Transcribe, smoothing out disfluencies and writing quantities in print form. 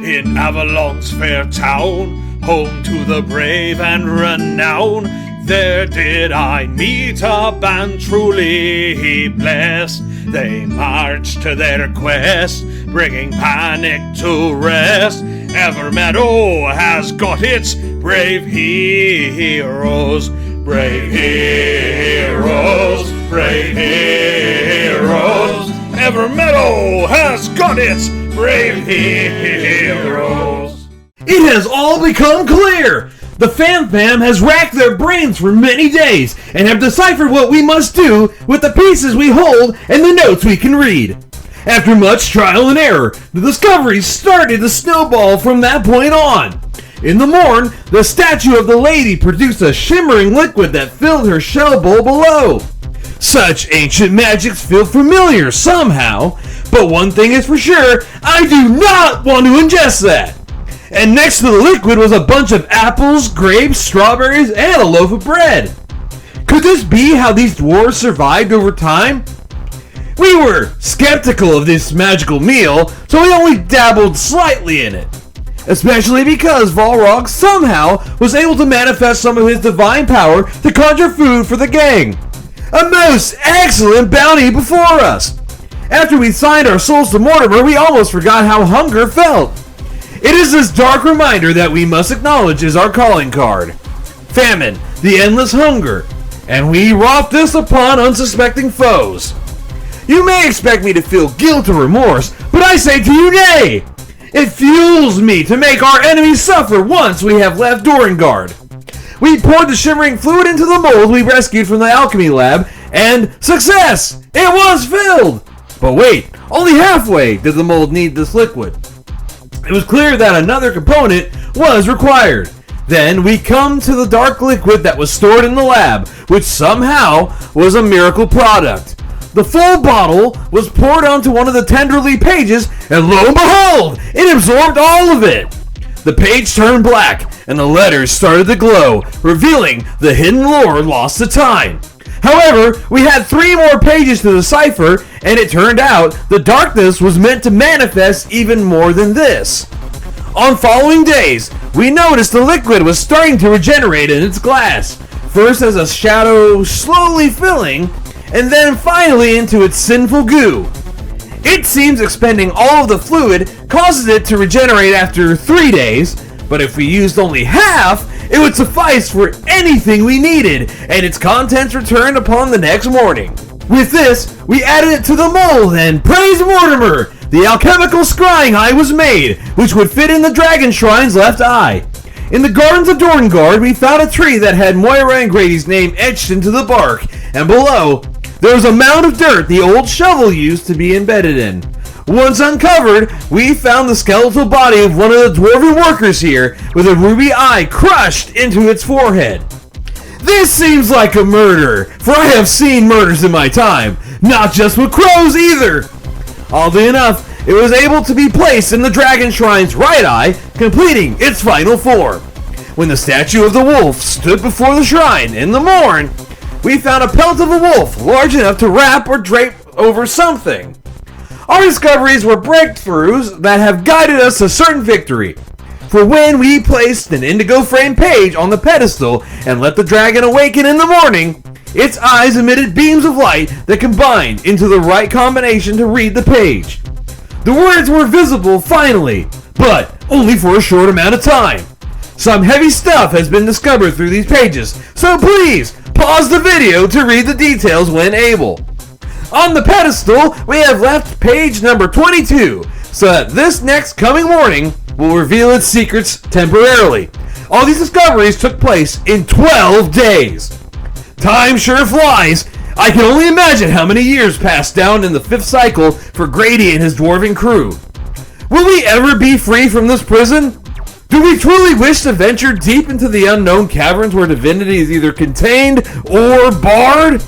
in Avalon's fair town, home to the brave and renowned. There did I meet a band truly blessed. They marched to their quest, bringing panic to rest. Evermeadow has got its brave heroes. Brave heroes, brave heroes. Evermeadow has got its brave heroes. It has all become clear! The Fam has racked their brains for many days and have deciphered what we must do with the pieces we hold and the notes we can read. After much trial and error, the discoveries started to snowball from that point on. In the morn, the statue of the lady produced a shimmering liquid that filled her shell bowl below. Such ancient magics feel familiar somehow, but one thing is for sure, I do not want to ingest that. And next to the liquid was a bunch of apples, grapes, strawberries, and a loaf of bread. Could this be how these dwarves survived over time? We were skeptical of this magical meal, so we only dabbled slightly in it. Especially because Volrog somehow was able to manifest some of his divine power to conjure food for the gang. A most excellent bounty before us. After we signed our souls to Mortimer, we almost forgot how hunger felt. It is this dark reminder that we must acknowledge is our calling card. Famine, the endless hunger, and we wrought this upon unsuspecting foes. You may expect me to feel guilt or remorse, but I say to you nay! It fuels me to make our enemies suffer once we have left Dorengard. We poured the shimmering fluid into the mold we rescued from the alchemy lab, and success! It was filled! But wait, only halfway did the mold need this liquid. It was clear that another component was required. Then we come to the dark liquid that was stored in the lab, which somehow was a miracle product. The full bottle was poured onto one of the tenderly pages, and lo and behold, it absorbed all of it. The page turned black, and the letters started to glow, revealing the hidden lore lost to time. However, we had 3 more pages to decipher, and it turned out the darkness was meant to manifest even more than this. On following days, we noticed the liquid was starting to regenerate in its glass, first as a shadow slowly filling, and then finally into its sinful goo. It seems expending all of the fluid causes it to regenerate after 3 days, but if we used only half, it would suffice for anything we needed, and its contents returned upon the next morning. With this, we added it to the mold, and praise Mortimer! The alchemical scrying eye was made, which would fit in the dragon shrine's left eye. In the gardens of Dorengard, we found a tree that had Moira and Grady's name etched into the bark, and below, there was a mound of dirt the old shovel used to be embedded in. Once uncovered, we found the skeletal body of one of the dwarven workers here, with a ruby eye crushed into its forehead. This seems like a murder, for I have seen murders in my time, not just with crows either. Oddly enough, it was able to be placed in the dragon shrine's right eye, completing its final form. When the statue of the wolf stood before the shrine in the morn, we found a pelt of a wolf large enough to wrap or drape over something. Our discoveries were breakthroughs that have guided us to certain victory. For when we placed an indigo frame page on the pedestal and let the dragon awaken in the morning, its eyes emitted beams of light that combined into the right combination to read the page. The words were visible finally, but only for a short amount of time. Some heavy stuff has been discovered through these pages, so please pause the video to read the details when able. On the pedestal, we have left page number 22, so that this next coming morning will reveal its secrets temporarily. All these discoveries took place in 12 days. Time sure flies. I can only imagine how many years passed down in the 5th cycle for Grady and his dwarven crew. Will we ever be free from this prison? Do we truly wish to venture deep into the unknown caverns where divinity is either contained or barred?